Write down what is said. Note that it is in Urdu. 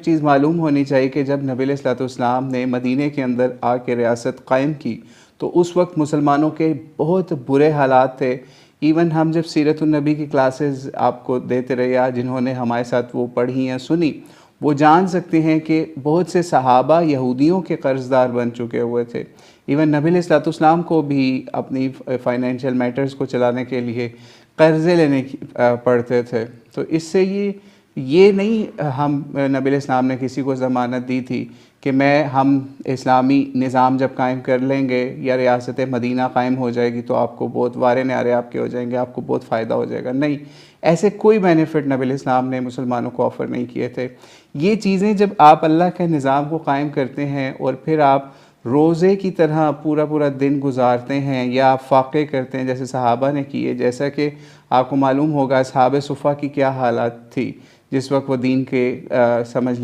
چیز معلوم ہونی چاہیے کہ جب نبی علیہ الصلوۃ والسلام نے مدینے کے اندر آ کے ریاست قائم کی تو اس وقت مسلمانوں کے بہت برے حالات تھے۔ ایون ہم جب سیرت النبی کی کلاسز آپ کو دیتے رہے یا جنہوں نے ہمارے ساتھ وہ پڑھی یا سنی، وہ جان سکتے ہیں کہ بہت سے صحابہ یہودیوں کے قرض دار بن چکے ہوئے تھے۔ ایون نبی علیہ الصلوۃ والسلام کو بھی اپنی فائنینشیل میٹرز کو چلانے کے لیے قرضے لینے پڑتے تھے۔ تو اس سے یہ نہیں ہم نبی علیہ السلام نے کسی کو ضمانت دی تھی کہ ہم اسلامی نظام جب قائم کر لیں گے یا ریاست مدینہ قائم ہو جائے گی تو آپ کو بہت وارے نیارے آپ کے ہو جائیں گے، آپ کو بہت فائدہ ہو جائے گا۔ نہیں، ایسے کوئی بینیفٹ نبی علیہ السلام نے مسلمانوں کو آفر نہیں کیے تھے۔ یہ چیزیں جب آپ اللہ کے نظام کو قائم کرتے ہیں اور پھر آپ روزے کی طرح پورا دن گزارتے ہیں یا آپ فاقے کرتے ہیں جیسے صحابہ نے کیے، جیسا کہ آپ کو معلوم ہوگا اصحاب صفہ کی کیا حالات تھی جس وقت وہ دین کے سمجھ